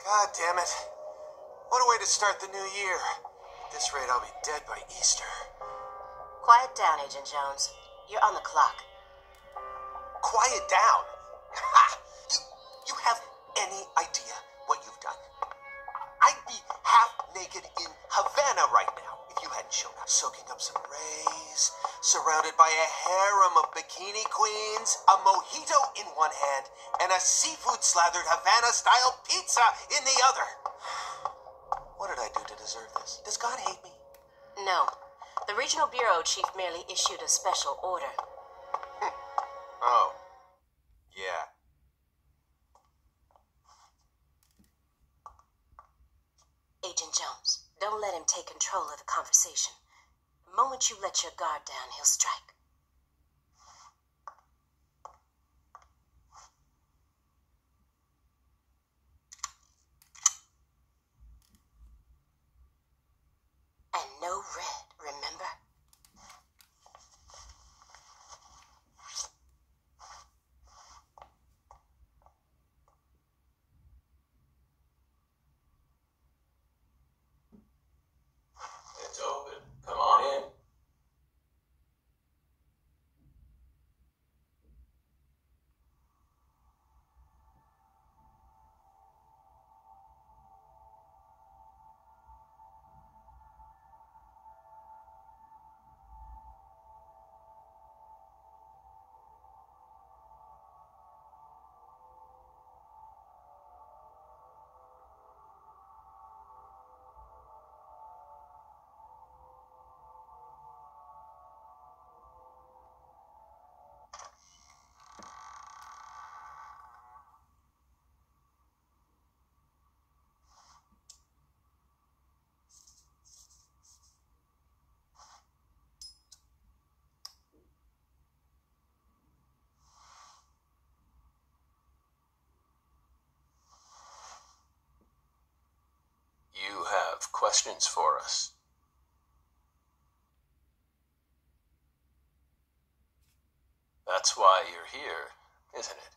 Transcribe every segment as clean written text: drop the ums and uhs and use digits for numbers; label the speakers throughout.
Speaker 1: God damn it. What a way to start the new year. At this rate, I'll be dead by Easter.
Speaker 2: Quiet down, Agent Jones. You're on the clock.
Speaker 1: Quiet down? Ha! You have any idea what you've done? I'd be half naked in Havana right now if you hadn't shown up. Soaking up some rays, surrounded by a harem of bikini queens, a mojito in one hand, and a seafood-slathered Havana-style pizza in the other. What did I do to deserve this? Does God hate me?
Speaker 2: No. The Regional Bureau Chief merely issued a special order.
Speaker 1: Oh. Yeah.
Speaker 2: Agent Jones, don't let him take control of the conversation. The moment you let your guard down, he'll strike. And no red, remember?
Speaker 1: It's open. Come on in. You have questions for us. That's why you're here, isn't it?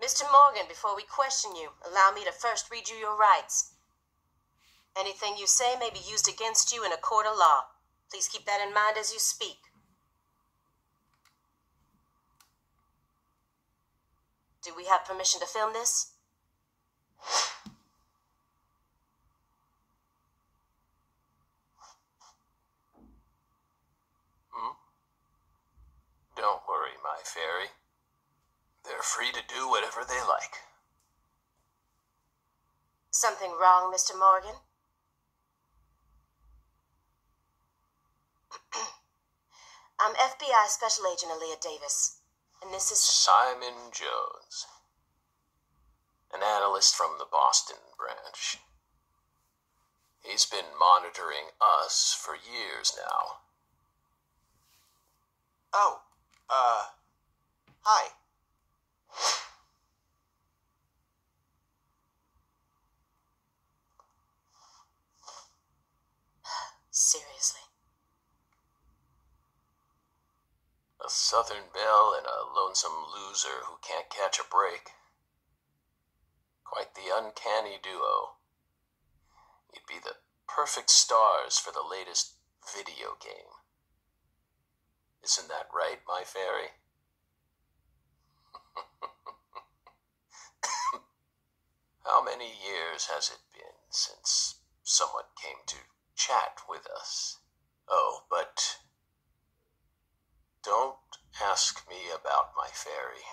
Speaker 2: Mr. Morgan, before we question you, allow me to first read you your rights. Anything you say may be used against you in a court of law. Please keep that in mind as you speak. Do we have permission to film this?
Speaker 1: Don't worry, my fairy. They're free to do whatever they like.
Speaker 2: Something wrong, Mr. Morgan? I'm FBI Special Agent Aaliyah Davis, and this is
Speaker 1: Simon Jones, an analyst from the Boston branch. He's been monitoring us for years now. Oh, hi.
Speaker 2: Seriously.
Speaker 1: A Southern belle and a lonesome loser who can't catch a break. Quite the uncanny duo. You'd be the perfect stars for the latest video game. Isn't that right, my fairy? How many years has it been since someone came to chat with us? Oh, but don't ask me about my fairy.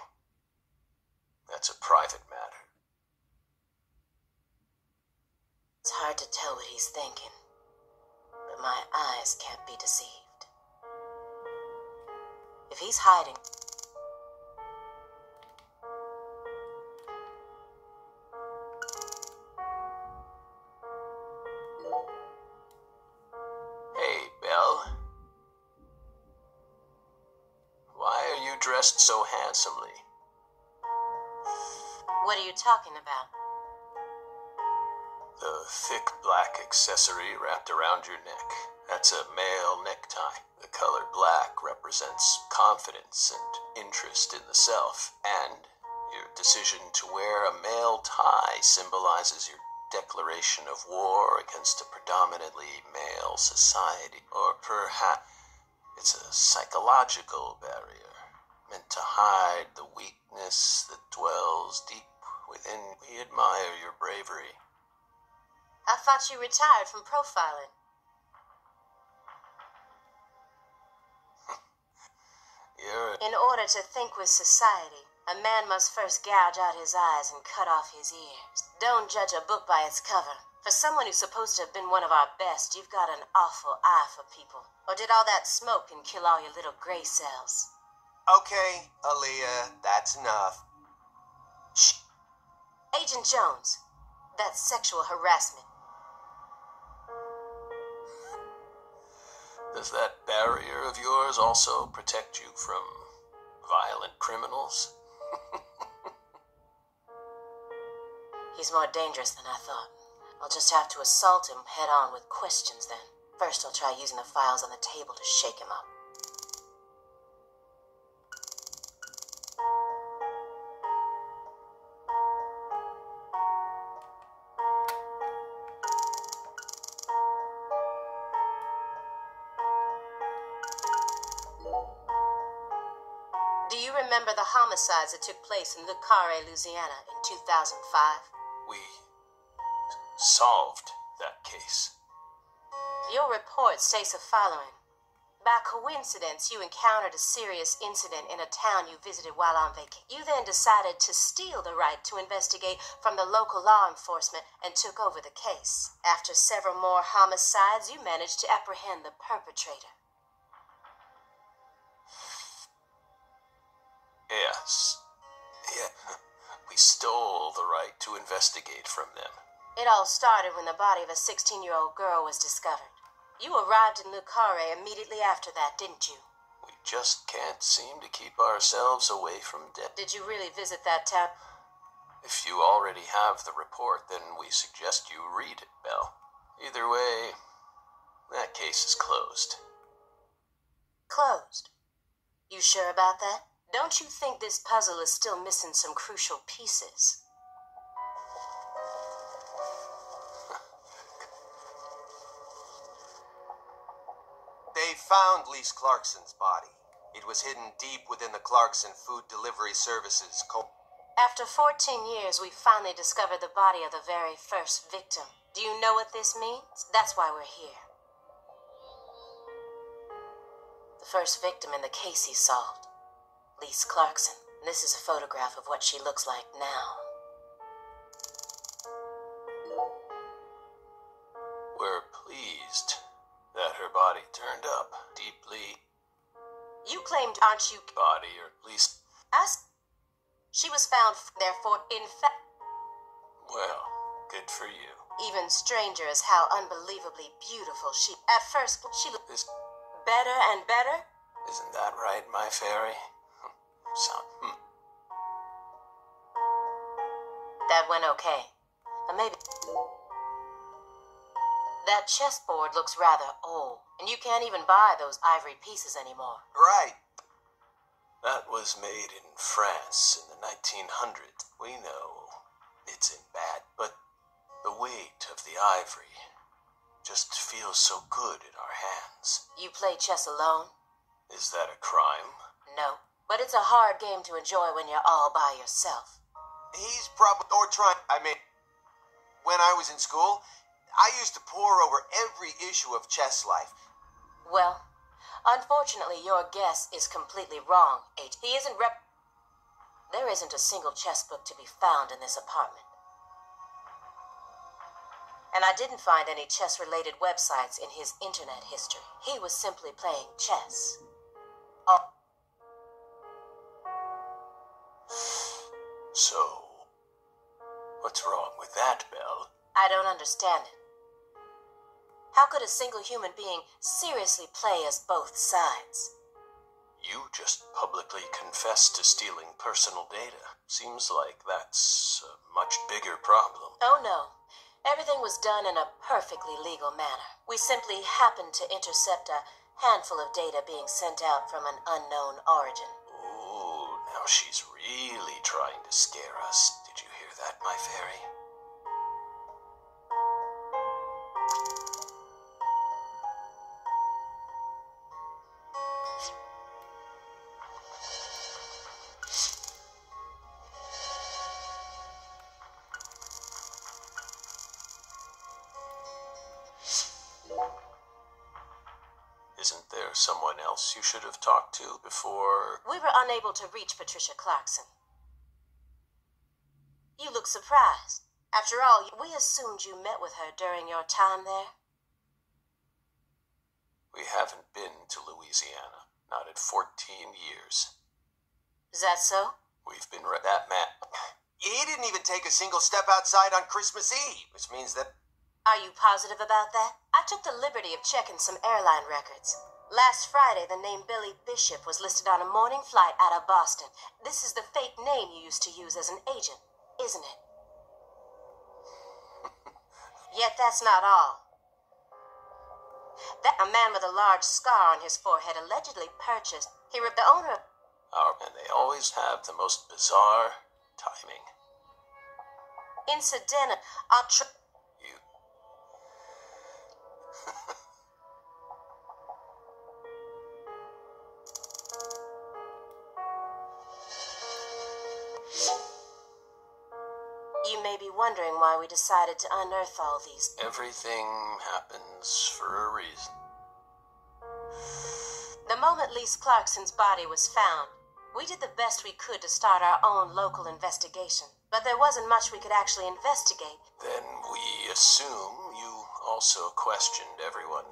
Speaker 1: That's a private matter.
Speaker 2: It's hard to tell what he's thinking, but my eyes can't be deceived. If he's hiding...
Speaker 1: Hey, Belle. Why are you dressed so handsomely?
Speaker 2: What are you talking about?
Speaker 1: The thick black accessory wrapped around your neck. That's a male necktie. The color black represents confidence and interest in the self. And your decision to wear a male tie symbolizes your declaration of war against a predominantly male society. Or perhaps it's a psychological barrier meant to hide the weakness that dwells deep within. We admire your bravery.
Speaker 2: I thought you retired from profiling. In order to think with society, a man must first gouge out his eyes and cut off his ears. Don't judge a book by its cover. For someone who's supposed to have been one of our best, you've got an awful eye for people. Or did all that smoke and kill all your little gray cells?
Speaker 1: Okay, Aaliyah, that's enough.
Speaker 2: Shh. Agent Jones, that's sexual harassment.
Speaker 1: Does that barrier of yours also protect you from violent criminals?
Speaker 2: He's more dangerous than I thought. I'll just have to assault him head on with questions then. First, I'll try using the files on the table to shake him up. Do you remember the homicides that took place in Le Carré, Louisiana in 2005?
Speaker 1: We solved that case.
Speaker 2: Your report states the following. By coincidence, you encountered a serious incident in a town you visited while on vacation. You then decided to steal the right to investigate from the local law enforcement and took over the case. After several more homicides, you managed to apprehend the perpetrator.
Speaker 1: Yes. Yeah. We stole the right to investigate from them.
Speaker 2: It all started when the body of a 16-year-old girl was discovered. You arrived in Le Carré immediately after that, didn't you?
Speaker 1: We just can't seem to keep ourselves away from death.
Speaker 2: Did you really visit that town?
Speaker 1: If you already have the report, then we suggest you read it, Belle. Either way, that case is closed.
Speaker 2: Closed? You sure about that? Don't you think this puzzle is still missing some crucial pieces?
Speaker 1: They found Lise Clarkson's body. It was hidden deep within the Clarkson Food Delivery Services.
Speaker 2: After 14 years, we finally discovered the body of the very first victim. Do you know what this means? That's why we're here. The first victim in the case he solved. Lise Clarkson. This is a photograph of what she looks like now.
Speaker 1: We're pleased that her body turned up deeply.
Speaker 2: You claimed, aren't you?
Speaker 1: Body, or at least...
Speaker 2: She was found, therefore, in fact...
Speaker 1: Well, good for you.
Speaker 2: Even stranger is how unbelievably beautiful she... At first, she looked... Better and better?
Speaker 1: Isn't that right, my fairy?
Speaker 2: That went okay. Maybe... That chessboard looks rather old, and you can't even buy those ivory pieces anymore.
Speaker 1: Right. That was made in France in the 1900s. We know it's in bad, but the weight of the ivory just feels so good in our hands.
Speaker 2: You play chess alone?
Speaker 1: Is that a crime?
Speaker 2: No, but it's a hard game to enjoy when you're all by yourself.
Speaker 1: He's probably... Or trying... I mean, when I was in school, I used to pore over every issue of Chess Life.
Speaker 2: Well, unfortunately, your guess is completely wrong, H. He isn't There isn't a single chess book to be found in this apartment. And I didn't find any chess-related websites in his internet history. He was simply playing chess. Oh.
Speaker 1: So, what's wrong with that, Belle?
Speaker 2: I don't understand it. How could a single human being seriously play as both sides?
Speaker 1: You just publicly confessed to stealing personal data. Seems like that's a much bigger problem.
Speaker 2: Oh no. Everything was done in a perfectly legal manner. We simply happened to intercept a handful of data being sent out from an unknown origin.
Speaker 1: Ooh, now she's really trying to scare us. Did you hear that, my fairy? Isn't there someone else you should have talked to before?
Speaker 2: We were unable to reach Patricia Clarkson. You look surprised. After all, we assumed you met with her during your time there.
Speaker 1: We haven't been to Louisiana. Not in 14 years.
Speaker 2: Is that so?
Speaker 1: We've been that man. He didn't even take a single step outside on Christmas Eve, which means that...
Speaker 2: Are you positive about that? I took the liberty of checking some airline records. Last Friday, the name Billy Bishop was listed on a morning flight out of Boston. This is the fake name you used to use as an agent, isn't it? Yet that's not all. That a man with a large scar on his forehead allegedly purchased. The owner of...
Speaker 1: And they always have the most bizarre timing.
Speaker 2: Incidental.
Speaker 1: You...
Speaker 2: You may be wondering why we decided to unearth all these.
Speaker 1: Everything happens for a reason.
Speaker 2: The moment Lise Clarkson's body was found, we did the best we could to start our own local investigation. But there wasn't much we could actually investigate.
Speaker 1: Then we assume you also questioned everyone.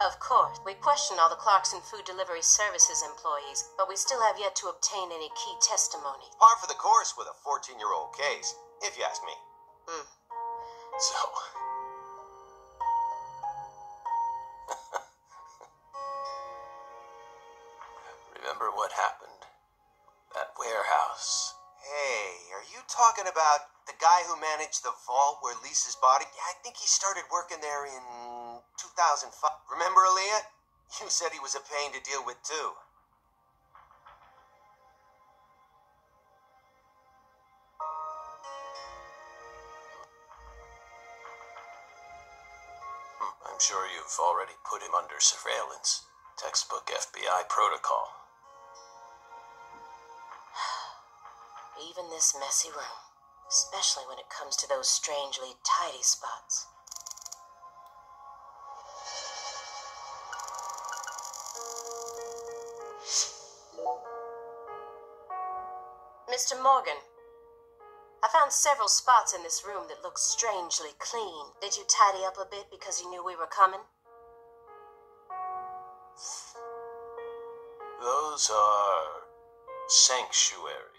Speaker 2: Of course, we questioned all the Clarkson Food Delivery Services employees, but we still have yet to obtain any key testimony.
Speaker 1: Par for the course with a 14-year-old case, if you ask me. So... Remember what happened? That warehouse. Hey, are you talking about the guy who managed the vault where Lisa's body... Yeah, I think he started working there in 2005. Remember, Aaliyah? You said he was a pain to deal with, too. I'm sure you've already put him under surveillance. Textbook FBI protocol.
Speaker 2: Even this messy room, especially when it comes to those strangely tidy spots. Mr. Morgan, I found several spots in this room that look strangely clean. Did you tidy up a bit because you knew we were coming?
Speaker 1: Those are sanctuaries.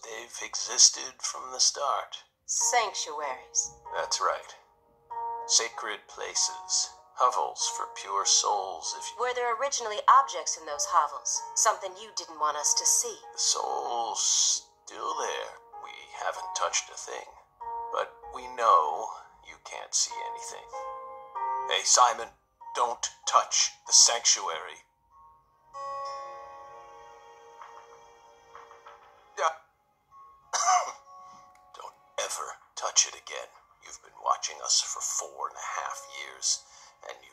Speaker 1: They've existed from the start.
Speaker 2: Sanctuaries.
Speaker 1: That's right. Sacred places. Hovels for pure souls, if you...
Speaker 2: Were there originally objects in those hovels? Something you didn't want us to see?
Speaker 1: The soul's still there. We haven't touched a thing. But we know you can't see anything. Hey, Simon, don't touch the sanctuary. Don't ever touch it again. You've been watching us for 4.5 years, and you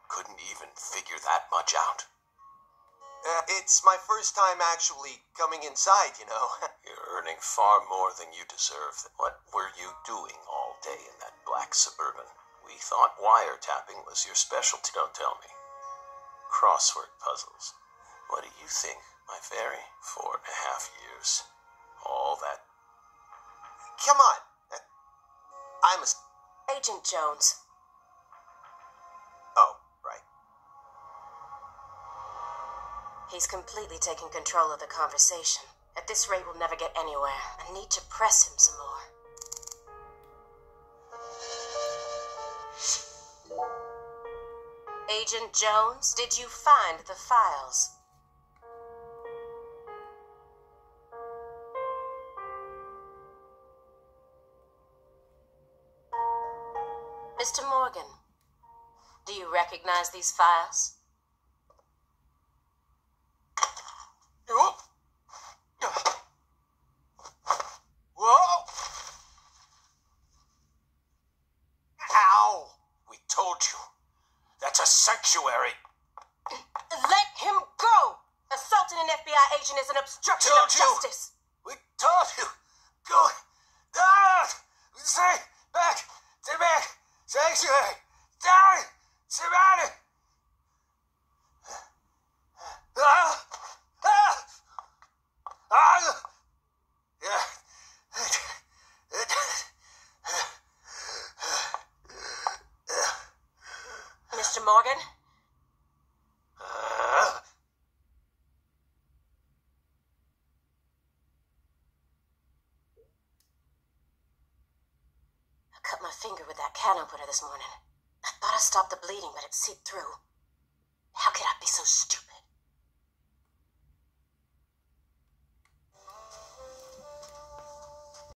Speaker 1: couldn't even figure that much out. It's my first time actually coming inside, you know. You're earning far more than you deserve. What were you doing all day in that black Suburban? We thought wiretapping was your specialty. Don't tell me. Crossword puzzles. What do you think, my fairy? 4.5 years. All that. Come on. I'm a...
Speaker 2: Agent Jones.
Speaker 1: Oh, right.
Speaker 2: He's completely taken control of the conversation. At this rate, we'll never get anywhere. I need to press him some more. Agent Jones, did you find the files? Mr. Morgan, do you recognize these files?
Speaker 1: Whoa! Ow! We told you. That's a sanctuary.
Speaker 2: Let him go! Assaulting an FBI agent is an obstruction of justice.
Speaker 1: We told you. Go. Down. Stay back. Stay back. Sanctuary. Down. Surrounded.
Speaker 2: Mr. Morgan? I cut my finger with that can opener this morning. I thought I stopped the bleeding, but it seeped through. How could I be so stupid?